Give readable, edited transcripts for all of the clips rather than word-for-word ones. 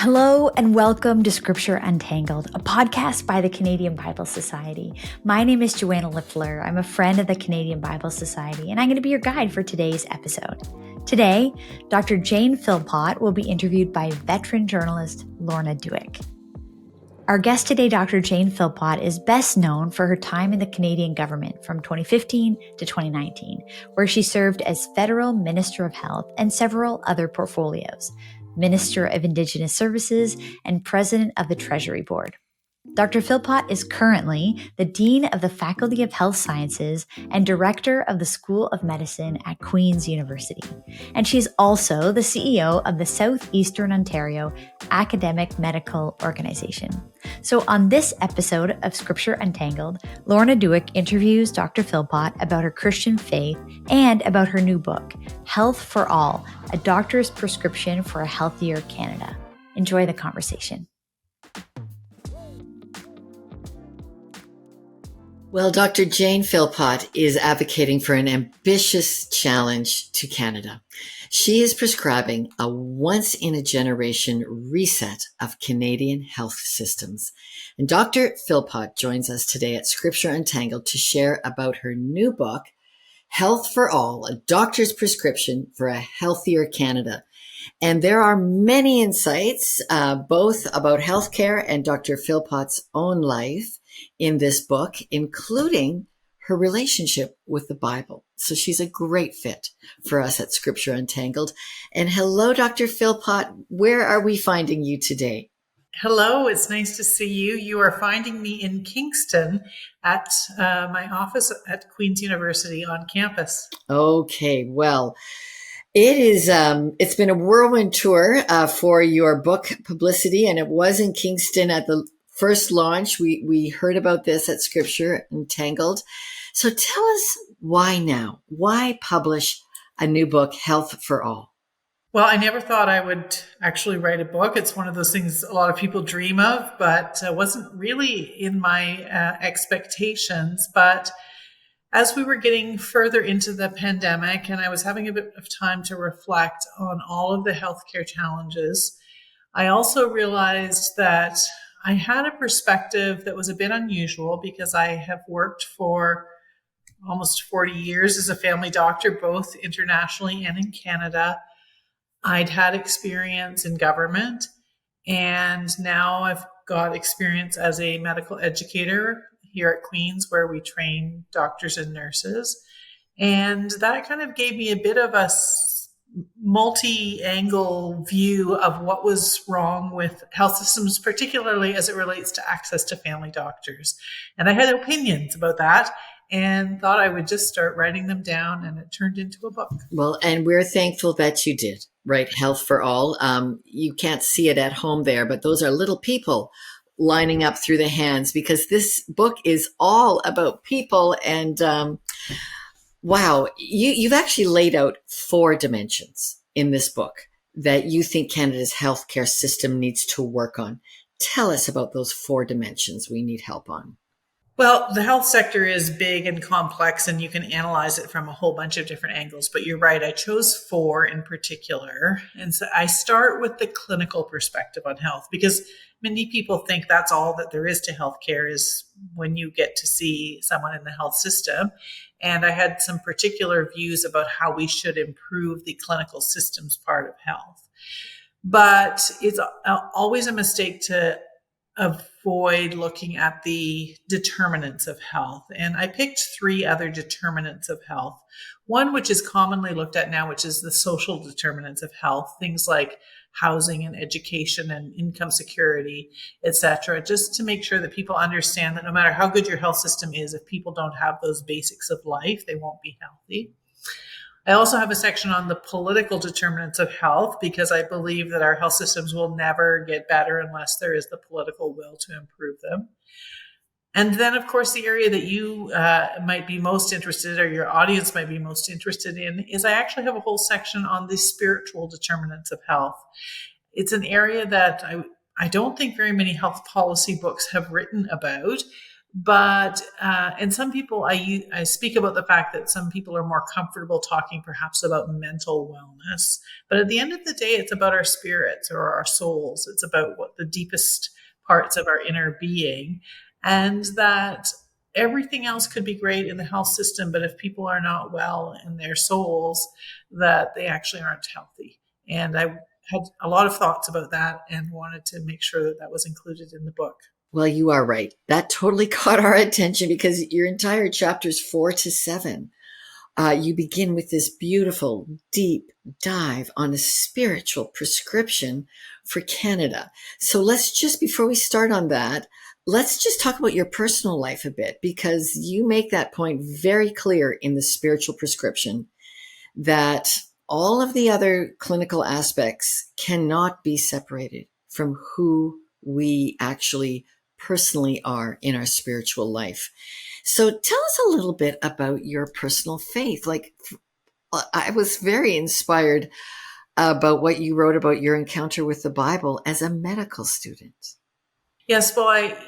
Hello and welcome to Scripture Untangled, a podcast by the Canadian Bible Society. My name is Joanna Liffler. I'm a friend of the Canadian Bible Society, and I'm going to be your guide for today's episode. Today, Dr. Jane Philpott will be interviewed by veteran journalist Lorna Dueck. Our guest today, Dr. Jane Philpott, is best known for her time in the Canadian government from 2015 to 2019, where she served as Federal Minister of Health and several other portfolios, Minister of Indigenous Services and President of the Treasury Board. Dr. Philpott is currently the Dean of the Faculty of Health Sciences and Director of the School of Medicine at Queen's University. And she is also the CEO of the Southeastern Ontario Academic Medical Organization. So on this episode of Scripture Untangled, Lorna Dueck interviews Dr. Philpott about her Christian faith and about her new book, Health for All, A Doctor's Prescription for a Healthier Canada. Enjoy the conversation. Well, Dr. Jane Philpott is advocating for an ambitious challenge to Canada. She is prescribing a once-in-a-generation reset of Canadian health systems. And Dr. Philpott joins us today at Scripture Untangled to share about her new book, Health for All, A Doctor's Prescription for a Healthier Canada. And there are many insights, both about healthcare and Dr. Philpott's own life in this book, including her relationship with the Bible. So she's a great fit for us at Scripture Untangled. And hello, Dr. Philpott. Where are we finding you today? Hello, it's nice to see you. You are finding me in Kingston at my office at Queen's University on campus. Okay, well, it's been a whirlwind tour for your book publicity, and it was in Kingston at the first launch. We heard about this at Scripture Untangled. So tell us why now? Why publish a new book, Health for All? Well, I never thought I would actually write a book. It's one of those things a lot of people dream of, but wasn't really in my expectations. But as we were getting further into the pandemic and I was having a bit of time to reflect on all of the healthcare challenges, I also realized that I had a perspective that was a bit unusual because I have worked for almost 40 years as a family doctor, both internationally and in Canada. I'd had experience in government, and now I've got experience as a medical educator here at Queen's, where we train doctors and nurses. And that kind of gave me a bit of a multi-angle view of what was wrong with health systems, particularly as it relates to access to family doctors. And I had opinions about that and thought I would just start writing them down, and it turned into a book. Well, and we're thankful that you did, right? Health for All. You can't see it at home there, but those are little people lining up through the hands, because this book is all about people. And wow, you've actually laid out 4 dimensions in this book that you think Canada's healthcare system needs to work on. Tell us about those 4 dimensions we need help on. Well, the health sector is big and complex, and you can analyze it from a whole bunch of different angles. But you're right, I chose 4 in particular. And so I start with the clinical perspective on health, because many people think that's all that there is to healthcare, is when you get to see someone in the health system. And I had some particular views about how we should improve the clinical systems part of health. But it's always a mistake to avoid looking at the determinants of health. And I picked 3 other determinants of health. One, which is commonly looked at now, which is the social determinants of health, things like housing and education and income security, etc., just to make sure that people understand that no matter how good your health system is, if people don't have those basics of life, they won't be healthy. I also have a section on the political determinants of health, because I believe that our health systems will never get better unless there is the political will to improve them. And then, of course, the area that you might be most interested, or your audience might be most interested in, is I actually have a whole section on the spiritual determinants of health. It's an area that I don't think very many health policy books have written about, But and some people, I speak about the fact that some people are more comfortable talking perhaps about mental wellness. But at the end of the day, it's about our spirits or our souls. It's about what the deepest parts of our inner being, and that everything else could be great in the health system, but if people are not well in their souls, that they actually aren't healthy. And I had a lot of thoughts about that and wanted to make sure that that was included in the book. Well, you are right. That totally caught our attention because your entire chapters 4 to 7, you begin with this beautiful, deep dive on a spiritual prescription for Canada. So let's just, before we start on that, let's just talk about your personal life a bit, because you make that point very clear in the spiritual prescription that all of the other clinical aspects cannot be separated from who we actually personally are in our spiritual life. So tell us a little bit about your personal faith. Like, I was very inspired about what you wrote about your encounter with the Bible as a medical student. Yes, well,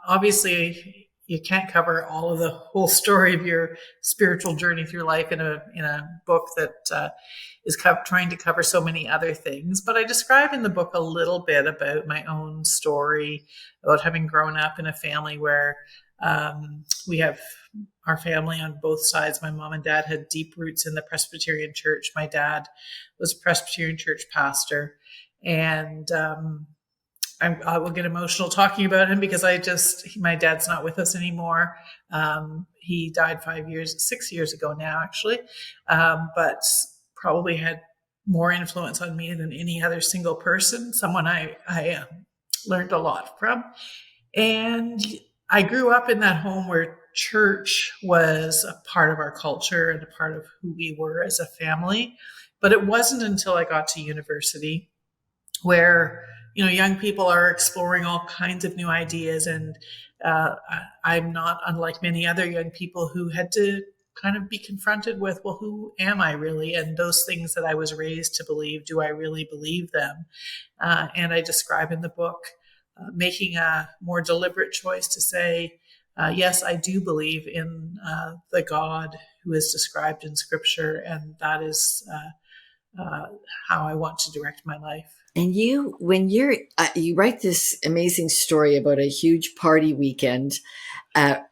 obviously you can't cover all of the whole story of your spiritual journey through life in a book that is trying to cover so many other things. But I describe in the book a little bit about my own story, about having grown up in a family where we have our family on both sides. My mom and dad had deep roots in the Presbyterian church. My dad was a Presbyterian church pastor, and I will get emotional talking about him because my dad's not with us anymore. He died 6 years ago now, actually, but probably had more influence on me than any other single person, someone I learned a lot from. And I grew up in that home where church was a part of our culture and a part of who we were as a family. But it wasn't until I got to university where young people are exploring all kinds of new ideas. And I'm not unlike many other young people who had to kind of be confronted with, well, who am I really? And those things that I was raised to believe, do I really believe them? And I describe in the book making a more deliberate choice to say, yes, I do believe in the God who is described in Scripture, and that is how I want to direct my life. And you write this amazing story about a huge party weekend at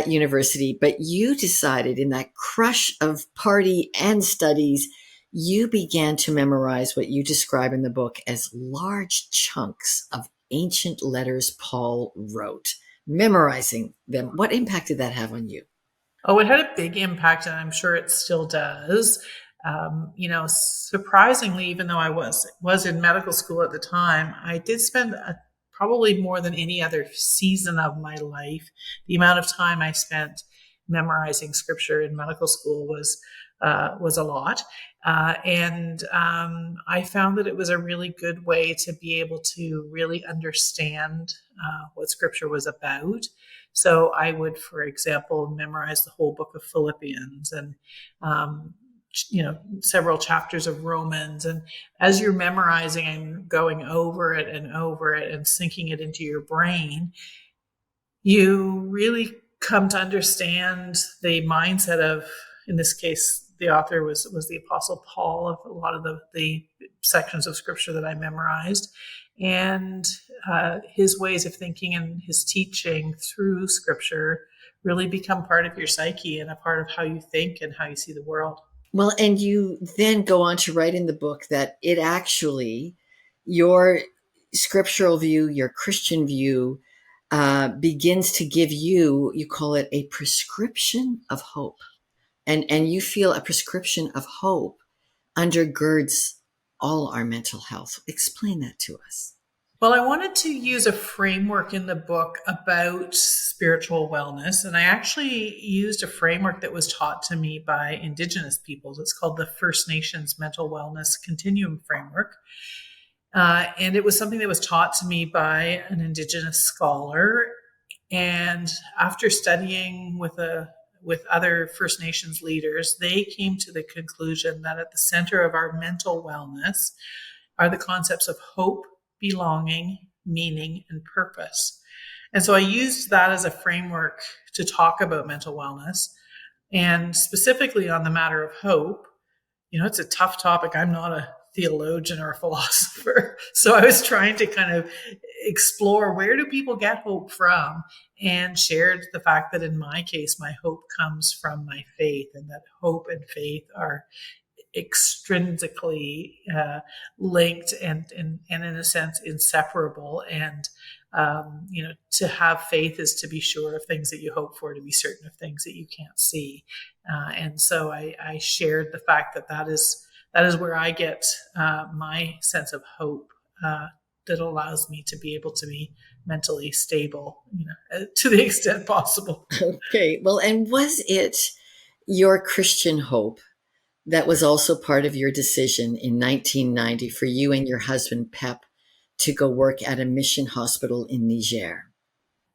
university, but you decided in that crush of party and studies, you began to memorize what you describe in the book as large chunks of ancient letters Paul wrote. Memorizing them, what impact did that have on you? Oh, it had a big impact, and I'm sure it still does. Surprisingly, even though I was in medical school at the time, I did spend probably more than any other season of my life. The amount of time I spent memorizing Scripture in medical school was a lot. And I found that it was a really good way to be able to really understand what Scripture was about. So I would, for example, memorize the whole book of Philippians and several chapters of Romans. And as you're memorizing and going over it and sinking it into your brain, you really come to understand the mindset of, in this case, the author was the Apostle Paul, of a lot of the sections of Scripture that I memorized, and his ways of thinking and his teaching through Scripture really become part of your psyche and a part of how you think and how you see the world. Well, and you then go on to write in the book that it actually, your scriptural view, your Christian view, begins to give you call it a prescription of hope. And you feel a prescription of hope undergirds all our mental health. Explain that to us. Well, I wanted to use a framework in the book about spiritual wellness, and I actually used a framework that was taught to me by Indigenous peoples. It's called the First Nations Mental Wellness Continuum Framework, and it was something that was taught to me by an Indigenous scholar. And after studying with other First Nations leaders, they came to the conclusion that at the center of our mental wellness are the concepts of hope, belonging, meaning, and purpose. And so I used that as a framework to talk about mental wellness, and specifically on the matter of hope. It's a tough topic. I'm not a theologian or a philosopher. So I was trying to kind of explore, where do people get hope from, and shared the fact that in my case, my hope comes from my faith, and that hope and faith are extrinsically linked and in a sense inseparable. And to have faith is to be sure of things that you hope for, to be certain of things that you can't see. And so I shared the fact that is where I get my sense of hope that allows me to be able to be mentally stable, to the extent possible. Okay. Well, and was it your Christian hope that was also part of your decision in 1990 for you and your husband, Pep, to go work at a mission hospital in Niger?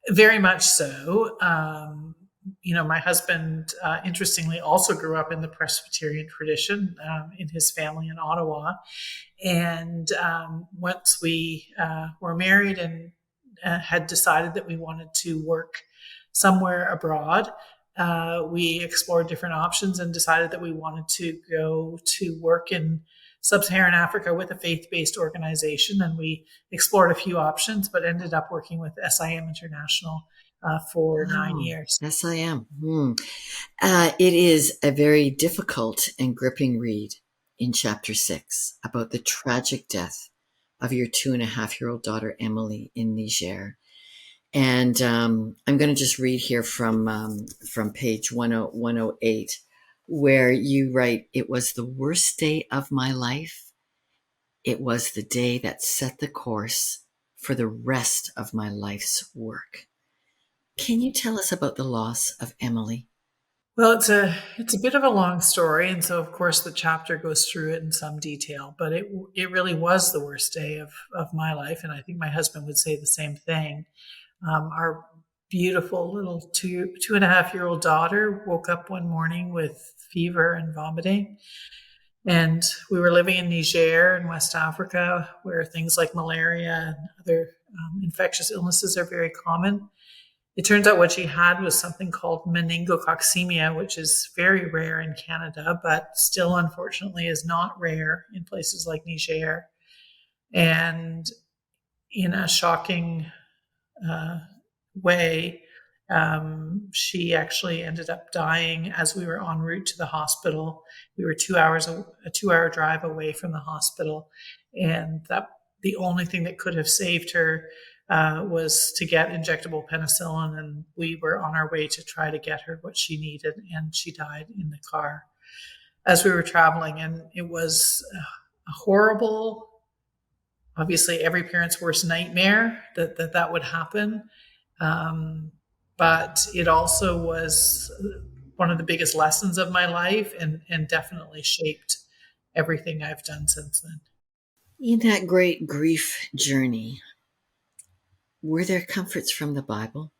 Very much so. My husband, interestingly, also grew up in the Presbyterian tradition in his family in Ottawa. And once we were married and had decided that we wanted to work somewhere abroad, we explored different options and decided that we wanted to go to work in Sub-Saharan Africa with a faith-based organization. And we explored a few options, but ended up working with SIM International for 9 years. SIM. It is a very difficult and gripping read in chapter 6 about the tragic death of your 2.5-year-old daughter, Emily, in Niger. And I'm going to just read here from page 108, where you write, "It was the worst day of my life. It was the day that set the course for the rest of my life's work." Can you tell us about the loss of Emily? Well, it's a bit of a long story, and so of course the chapter goes through it in some detail. But it really was the worst day of my life, and I think my husband would say the same thing. Our beautiful little 2.5-year-old daughter woke up one morning with fever and vomiting. And we were living in Niger in West Africa, where things like malaria and other infectious illnesses are very common. It turns out what she had was something called meningococcemia, which is very rare in Canada, but still unfortunately is not rare in places like Niger. And in a shocking way, she actually ended up dying as we were en route to the hospital. We were a 2-hour drive away from the hospital, and that the only thing that could have saved her was to get injectable penicillin, and we were on our way to try to get her what she needed, and she died in the car as we were traveling. And it was a horrible, obviously every parent's worst nightmare that would happen. But it also was one of the biggest lessons of my life, and definitely shaped everything I've done since then. In that great grief journey, were there comforts from the Bible?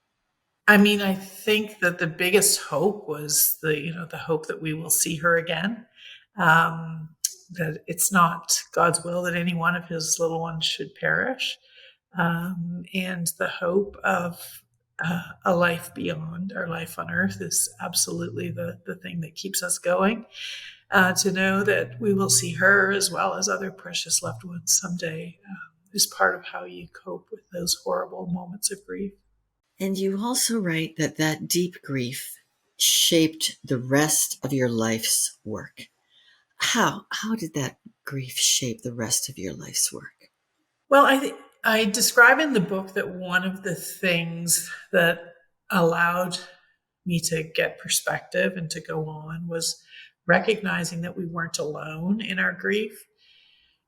I mean, I think that the biggest hope was the hope that we will see her again. That it's not God's will that any one of his little ones should perish. And the hope of a life beyond our life on earth is absolutely the thing that keeps us going. To know that we will see her as well as other precious loved ones someday is part of how you cope with those horrible moments of grief. And you also write that deep grief shaped the rest of your life's work. How did that grief shape the rest of your life's work? Well, I describe in the book that one of the things that allowed me to get perspective and to go on was recognizing that we weren't alone in our grief.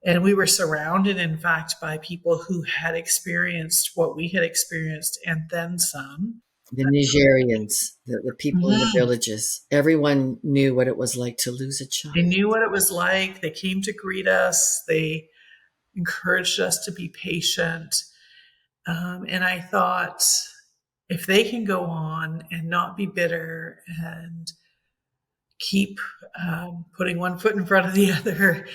And we were surrounded, in fact, by people who had experienced what we had experienced and then some. The Nigerians, the people in the villages, everyone knew what it was like to lose a child. They knew what it was like. They came to greet us. They encouraged us to be patient. And I thought, if they can go on and not be bitter and keep putting one foot in front of the other,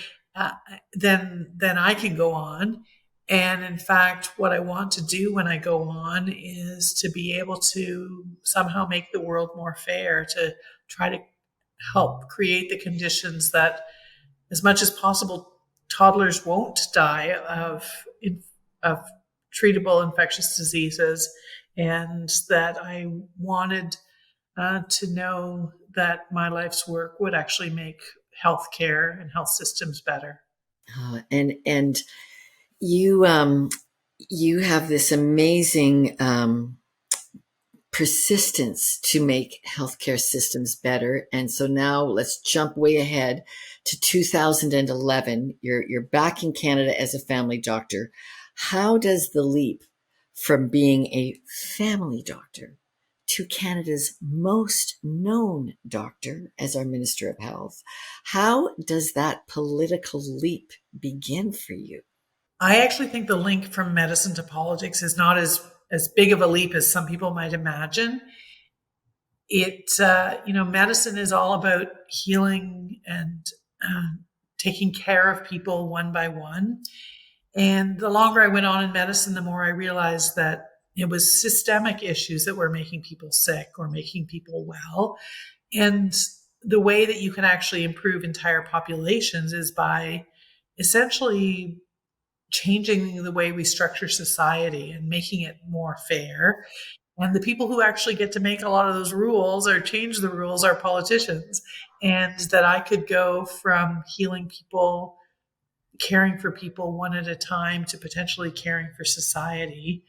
then I can go on. And in fact, what I want to do when I go on is to be able to somehow make the world more fair, to try to help create the conditions that, as much as possible, toddlers won't die of treatable infectious diseases, and that I wanted to know that my life's work would actually make healthcare and health systems better. And you have this amazing persistence to make healthcare systems better. And so now let's jump way ahead to 2011. You're back in Canada as a family doctor. How does the leap from being a family doctor to Canada's most known doctor as our Minister of Health, how does that political leap begin for you? I actually think the link from medicine to politics is not as big of a leap as some people might imagine. Medicine is all about healing and taking care of people one by one. And the longer I went on in medicine, the more I realized that it was systemic issues that were making people sick or making people well. And the way that you can actually improve entire populations is by essentially changing the way we structure society and making it more fair. And the people who actually get to make a lot of those rules or change the rules are politicians. And that I could go from healing people, caring for people one at a time, to potentially caring for society,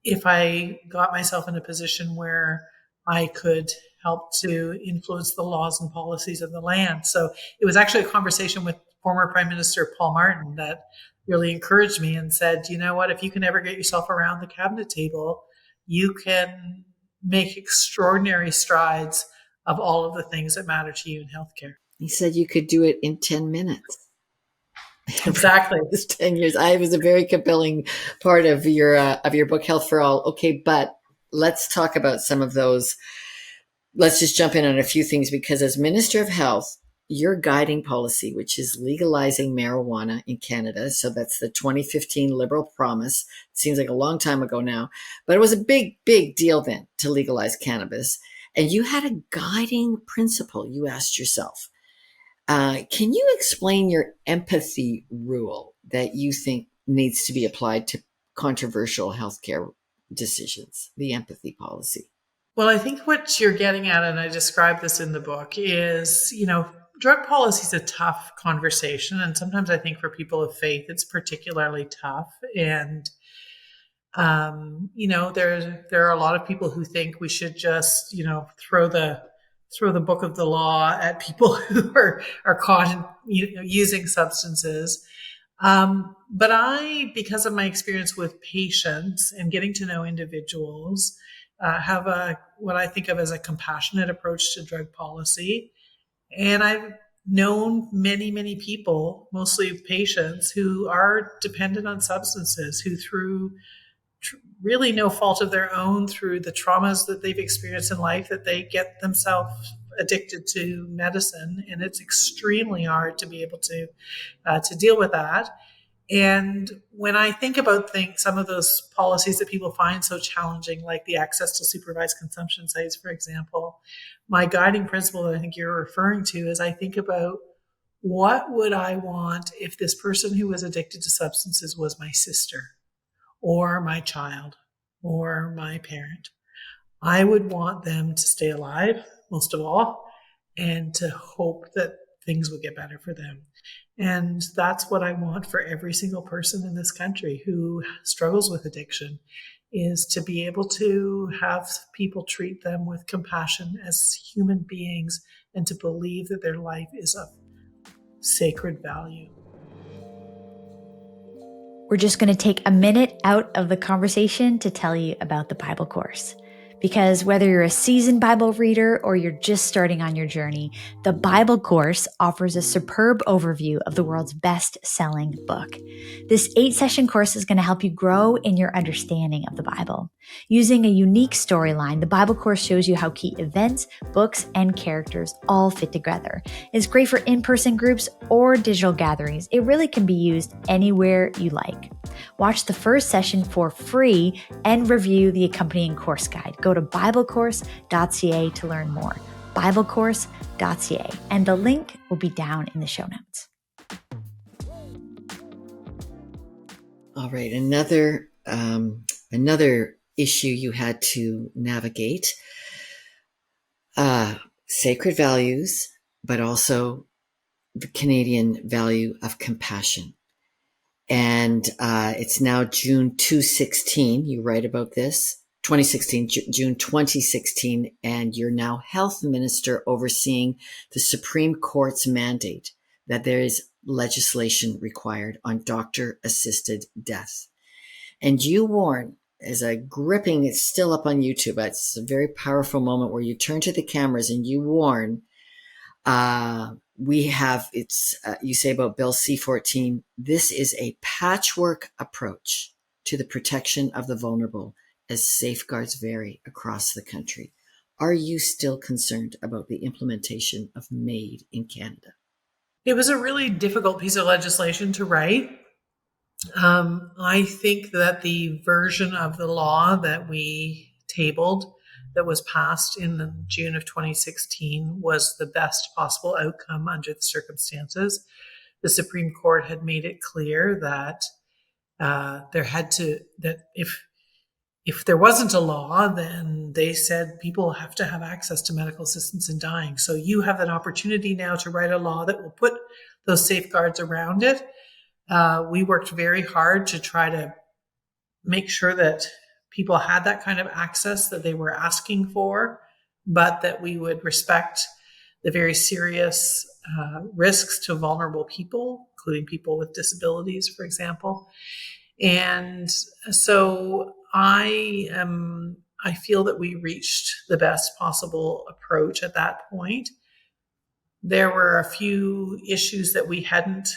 if I got myself in a position where I could help to influence the laws and policies of the land. So it was actually a conversation with former Prime Minister Paul Martin that really encouraged me and said, you know what, if you can ever get yourself around the cabinet table, you can make extraordinary strides of all of the things that matter to you in healthcare. He said you could do it in 10 minutes. Exactly. It's 10 years. I was a very compelling part of your book, Health for All. Okay, but let's talk about some of those. Let's just jump in on a few things, because as Minister of Health, your guiding policy, which is legalizing marijuana in Canada. So that's the 2015 Liberal promise. It seems like a long time ago now, but it was a big, big deal then to legalize cannabis. And you had a guiding principle you asked yourself. Can you explain your empathy rule that you think needs to be applied to controversial healthcare decisions, the empathy policy? Well, I think what you're getting at, and I describe this in the book, is, drug policy is a tough conversation. And sometimes I think for people of faith, it's particularly tough. And, there are a lot of people who think we should just, throw the book of the law at people who are caught in, using substances. But I, because of my experience with patients and getting to know individuals, have what I think of as a compassionate approach to drug policy. And I've known many, many people, mostly patients, who are dependent on substances, who through really no fault of their own, through the traumas that they've experienced in life, that they get themselves addicted to medicine. And it's extremely hard to be able to deal with that. And when I think about some of those policies that people find so challenging, like the access to supervised consumption sites, for example, my guiding principle that I think you're referring to is I think about, what would I want if this person who was addicted to substances was my sister or my child or my parent? I would want them to stay alive, most of all, and to hope that things would get better for them. And that's what I want for every single person in this country who struggles with addiction, is to be able to have people treat them with compassion as human beings and to believe that their life is of sacred value. We're just going to take a minute out of the conversation to tell you about the Bible course. Because whether you're a seasoned Bible reader or you're just starting on your journey, the Bible course offers a superb overview of the world's best-selling book. This 8-session course is going to help you grow in your understanding of the Bible. Using a unique storyline, the Bible course shows you how key events, books, and characters all fit together. It's great for in-person groups or digital gatherings. It really can be used anywhere you like. Watch the first session for free and review the accompanying course guide. Go to biblecourse.ca to learn more. biblecourse.ca, and the link will be down in the show notes. All right, another issue you had to navigate, sacred values, but also the Canadian value of compassion. And it's now June 2016. You write about this, 2016, June 2016, and you're now health minister overseeing the Supreme Court's mandate that there is legislation required on doctor-assisted death. And you warn, as a gripping, it's still up on YouTube, it's a very powerful moment where you turn to the cameras and you warn, you say about Bill C-14, this is a patchwork approach to the protection of the vulnerable as safeguards vary across the country. Are you still concerned about the implementation of MAID in Canada? It was a really difficult piece of legislation to write. I think that the version of the law that we tabled that was passed in June of 2016 was the best possible outcome under the circumstances. The Supreme Court had made it clear that if there wasn't a law, then they said people have to have access to medical assistance in dying. So you have an opportunity now to write a law that will put those safeguards around it. We worked very hard to try to make sure that people had that kind of access that they were asking for, but that we would respect the very serious risks to vulnerable people, including people with disabilities, for example. And so I feel that we reached the best possible approach at that point. There were a few issues that we hadn't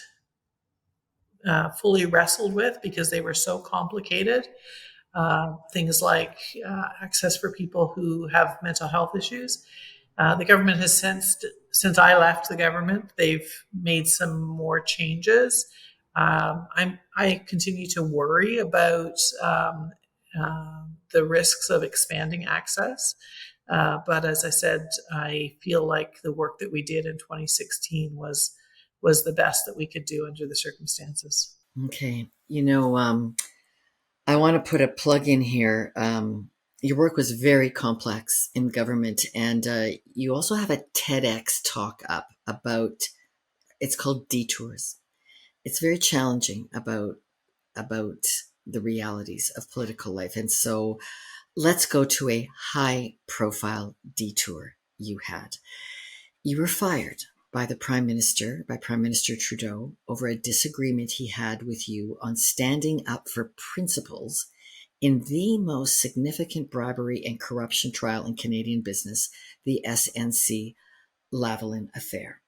fully wrestled with because they were so complicated. Things like access for people who have mental health issues. The government has since I left the government, they've made some more changes. I continue to worry about the risks of expanding access. But as I said, I feel like the work that we did in 2016 was the best that we could do under the circumstances. Okay. I want to put a plug in here. Your work was very complex in government, and you also have a TEDx talk up about, it's called Detours. It's very challenging about the realities of political life. And so let's go to a high profile detour you had. You were fired by Prime Minister Trudeau over a disagreement he had with you on standing up for principles in the most significant bribery and corruption trial in Canadian business, the NCLavalin affair.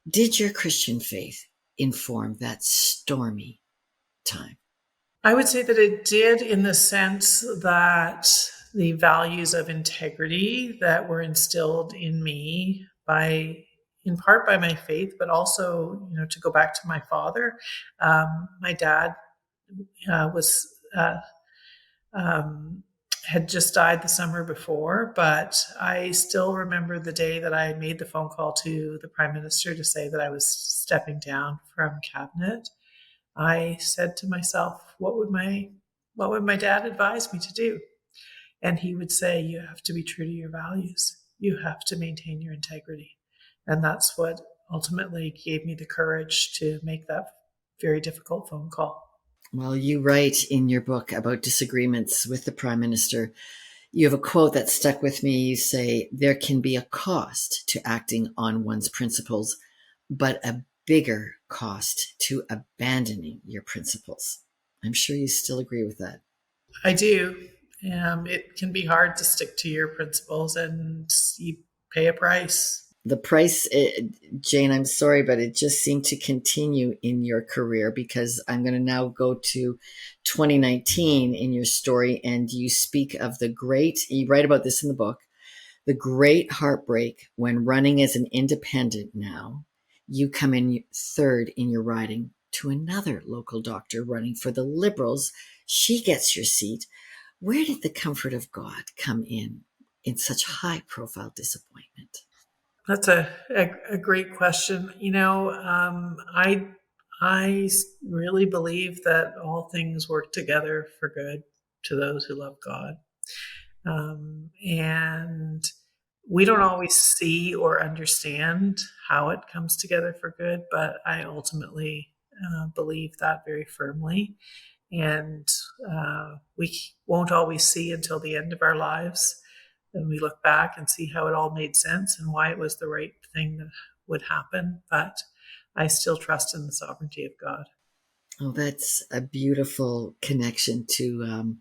Did your Christian faith inform that stormy time? I would say that it did, in the sense that the values of integrity that were instilled in me in part by my faith, but also, to go back to my father. My dad had just died the summer before, but I still remember the day that I made the phone call to the Prime Minister to say that I was stepping down from cabinet. I said to myself, what would my dad advise me to do? And he would say, you have to be true to your values. You have to maintain your integrity. And that's what ultimately gave me the courage to make that very difficult phone call. Well, you write in your book about disagreements with the Prime Minister. You have a quote that stuck with me. You say, there can be a cost to acting on one's principles, but a bigger cost to abandoning your principles. I'm sure you still agree with that. I do. It can be hard to stick to your principles, and you pay a price. The price, Jane, I'm sorry, but it just seemed to continue in your career, because I'm going to now go to 2019 in your story, and you speak of you write about this in the book, the Great Heartbreak when running as an independent now. You come in third in your riding to another local doctor running for the Liberals. She gets your seat. Where did the comfort of God come in such high-profile disappointment? That's a great question. I really believe that all things work together for good to those who love God. And we don't always see or understand how it comes together for good, but I ultimately believe that very firmly. And we won't always see until the end of our lives. And we look back and see how it all made sense and why it was the right thing that would happen. But I still trust in the sovereignty of God. Oh, that's a beautiful connection to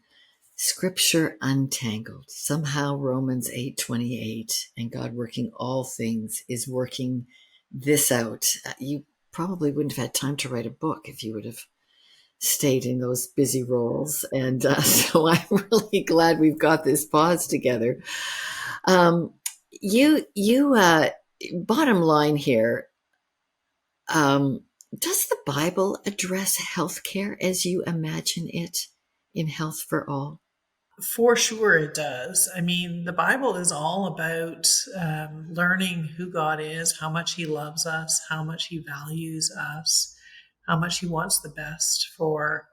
Scripture untangled. Somehow Romans 8:28 and God working all things is working this out. You probably wouldn't have had time to write a book if you would have stayed in those busy roles. And so I'm really glad we've got this pause together. Bottom line here, does the Bible address healthcare as you imagine it in Health for All? For sure it does. I mean, the Bible is all about learning who God is, how much he loves us, how much he values us, how much he wants the best for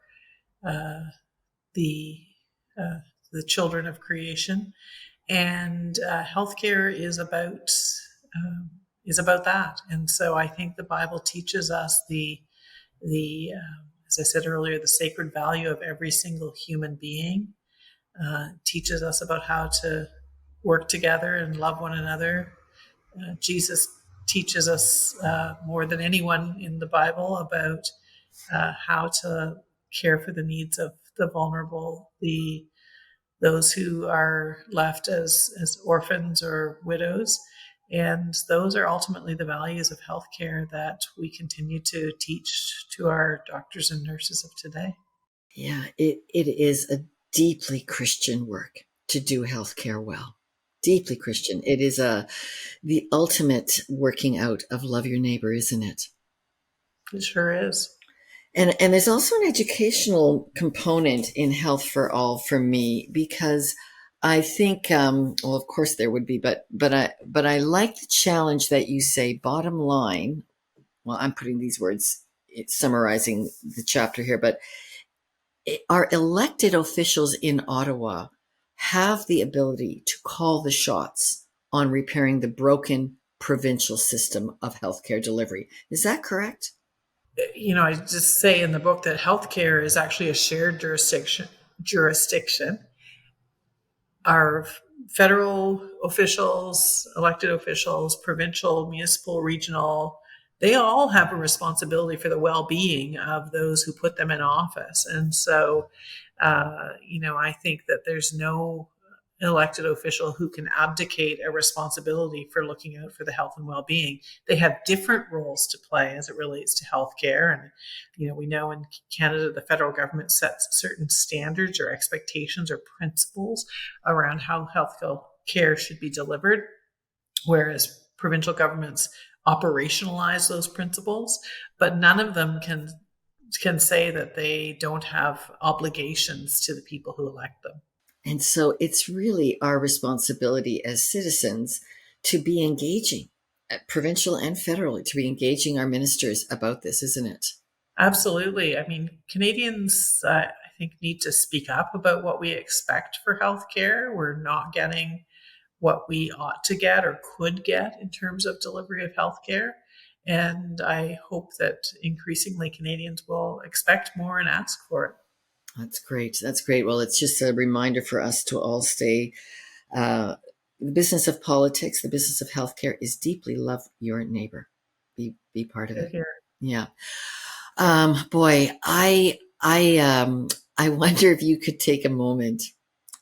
the children of creation. And healthcare is about that. And so I think the Bible teaches us the as I said earlier, the sacred value of every single human being. Teaches us about how to work together and love one another. Jesus teaches us more than anyone in the Bible about how to care for the needs of the vulnerable, those who are left as orphans or widows. And those are ultimately the values of healthcare that we continue to teach to our doctors and nurses of today. Yeah, it is a deeply Christian work to do healthcare well. Deeply Christian. It is the ultimate working out of love your neighbor, isn't it? It sure is. And there's also an educational component in Health for All for me, because I think, well, of course there would be, but I like the challenge that you say, bottom line. Well, I'm putting these words, summarizing the chapter here, but our elected officials in Ottawa have the ability to call the shots on repairing the broken provincial system of healthcare delivery. Is that correct? I just say in the book that healthcare is actually a shared jurisdiction. Our federal officials, elected officials, provincial, municipal, regional, they all have a responsibility for the well-being of those who put them in office. And so, I think that there's no elected official who can abdicate a responsibility for looking out for the health and well-being. They have different roles to play as it relates to healthcare. And, we know in Canada, the federal government sets certain standards or expectations or principles around how health care should be delivered, whereas provincial governments operationalize those principles, but none of them can say that they don't have obligations to the people who elect them. And so it's really our responsibility as citizens to be engaging, provincial and federally, to be engaging our ministers about this, isn't it? Absolutely. I mean, Canadians, I think, need to speak up about what we expect for healthcare. We're not getting what we ought to get or could get in terms of delivery of healthcare. And I hope that increasingly Canadians will expect more and ask for it. That's great. That's great. Well, it's just a reminder for us to all stay. The business of politics, the business of healthcare is deeply love your neighbor. Be part of it. Yeah. Boy, I wonder if you could take a moment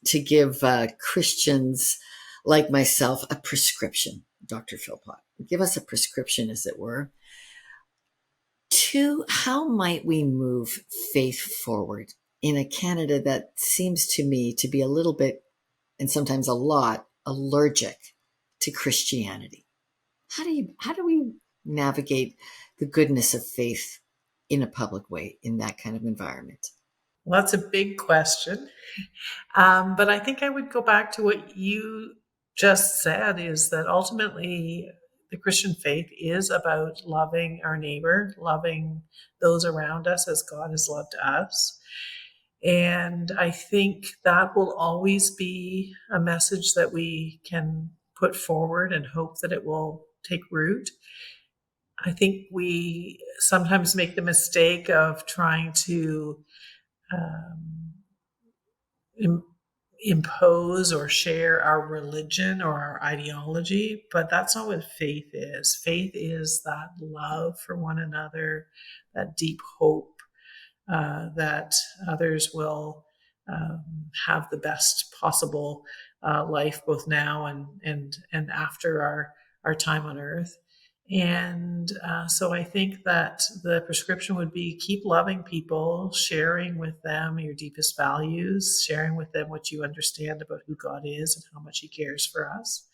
to give Christians like myself a prescription, Dr. Philpott. Give us a prescription, as it were, to how might we move faith forward in a Canada that seems to me to be a little bit, and sometimes a lot, allergic to Christianity. How do we navigate the goodness of faith in a public way in that kind of environment? Well, that's a big question. But I think I would go back to what you just said, is that ultimately the Christian faith is about loving our neighbor, loving those around us as God has loved us. And I think that will always be a message that we can put forward and hope that it will take root. I think we sometimes make the mistake of trying to um, impose or share our religion or our ideology, but that's not what faith is. Faith is that love for one another, that deep hope that others will have the best possible life, both now and after our time on earth. And so I think that the prescription would be keep loving people, sharing with them your deepest values, sharing with them what you understand about who God is and how much He cares for us.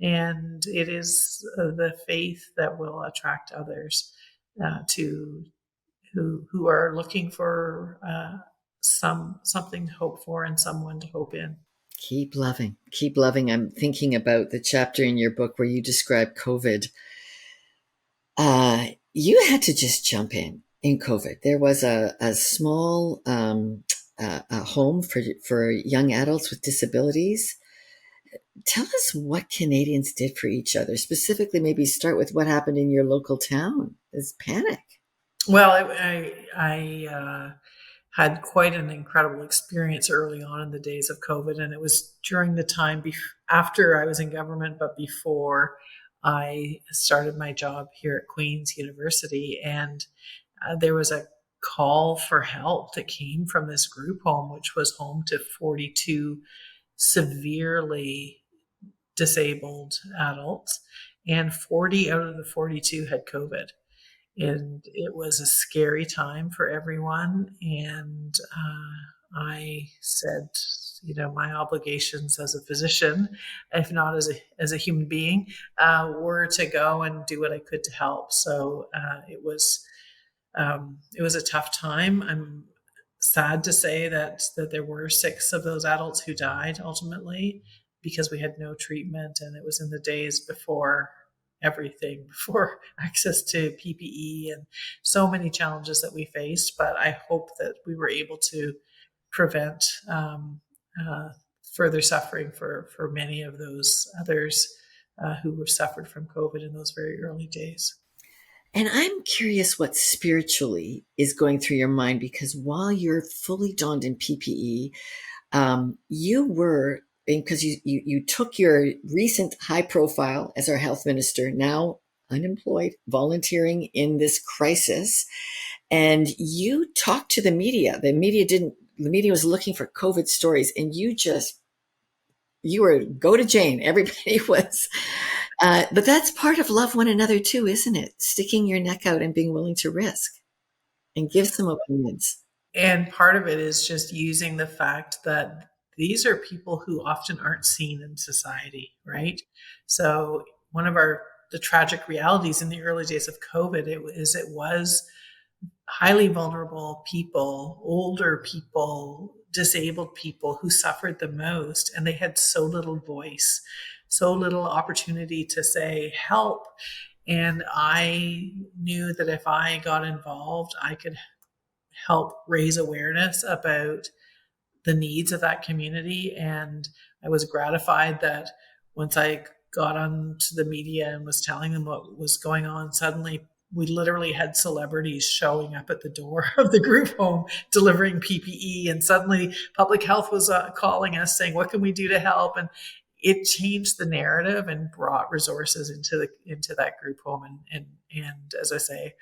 And it is the faith that will attract others to who are looking for something to hope for and someone to hope in. Keep loving. Keep loving. I'm thinking about the chapter in your book where you describe COVID. You had to just jump in COVID. There was a small a home for young adults with disabilities. Tell us what Canadians did for each other. Specifically, maybe start with what happened in your local town. There's panic. Well, I had quite an incredible experience early on in the days of COVID, and it was during the time after I was in government, but before I started my job here at Queen's University. And there was a call for help that came from this group home, which was home to 42 severely disabled adults, and 40 out of the 42 had COVID. And it was a scary time for everyone. And I said, my obligations as a physician, if not as a human being, were to go and do what I could to help. So it was a tough time. I'm sad to say that there were 6 of those adults who died ultimately because we had no treatment, and it was in the days before everything, before access to PPE and so many challenges that we faced. But I hope that we were able to prevent further suffering for many of those others who were suffered from COVID in those very early days. And I'm curious what spiritually is going through your mind, because while you're fully donned in PPE, you were, because you took your recent high profile as our health minister, now unemployed, volunteering in this crisis, and you talked to the media. The media was looking for COVID stories, and you were go to Jane. Everybody was. But that's part of love one another too, isn't it? Sticking your neck out and being willing to risk and give some opinions. And part of it is just using the fact that these are people who often aren't seen in society, right? So one of the tragic realities in the early days of COVID, it was highly vulnerable people, older people, disabled people who suffered the most, and they had so little voice, so little opportunity to say help. And I knew that if I got involved, I could help raise awareness about the needs of that community. And I was gratified that once I got onto the media and was telling them what was going on, suddenly we literally had celebrities showing up at the door of the group home delivering PPE, and suddenly public health was calling us saying, what can we do to help? And it changed the narrative and brought resources into that group home. And as I say,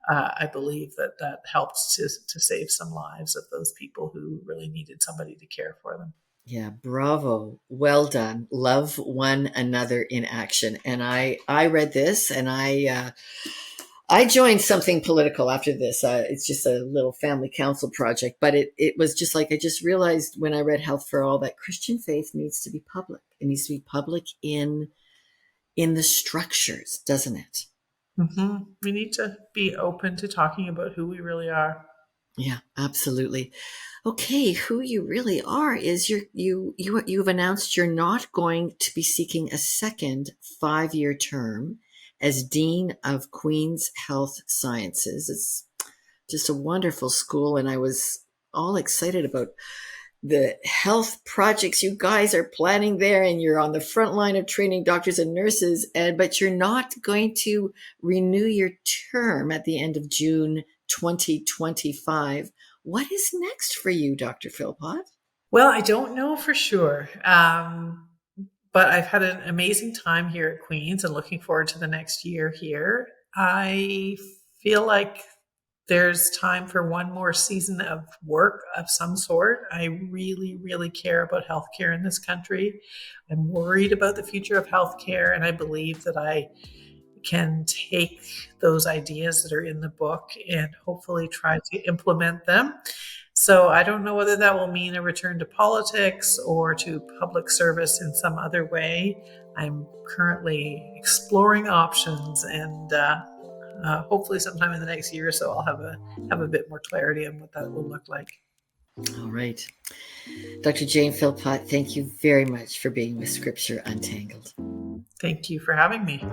I believe that helped to save some lives of those people who really needed somebody to care for them. Yeah, bravo. Well done. Love one another in action. And I read this, and I joined something political after this. It's just a little family council project, but it was just like, I just realized when I read Health for All that Christian faith needs to be public. It needs to be public in the structures, doesn't it? We need to be open to talking about who we really are. Yeah, absolutely. Okay, who you really are is you've announced you're not going to be seeking a second 5-year term as Dean of Queen's Health Sciences. It's just a wonderful school, and I was all excited about the health projects you guys are planning there, and you're on the front line of training doctors and nurses, but you're not going to renew your term at the end of June 2025. What is next for you, Dr. Philpott? Well, I don't know for sure. But I've had an amazing time here at Queen's and looking forward to the next year here. I feel like there's time for one more season of work of some sort. I really, really care about healthcare in this country. I'm worried about the future of healthcare, and I believe that I can take those ideas that are in the book and hopefully try to implement them. So I don't know whether that will mean a return to politics or to public service in some other way. I'm currently exploring options, and hopefully sometime in the next year or so I'll have a bit more clarity on what that will look like. All right. Dr. Jane Philpott, thank you very much for being with Scripture Untangled. Thank you for having me.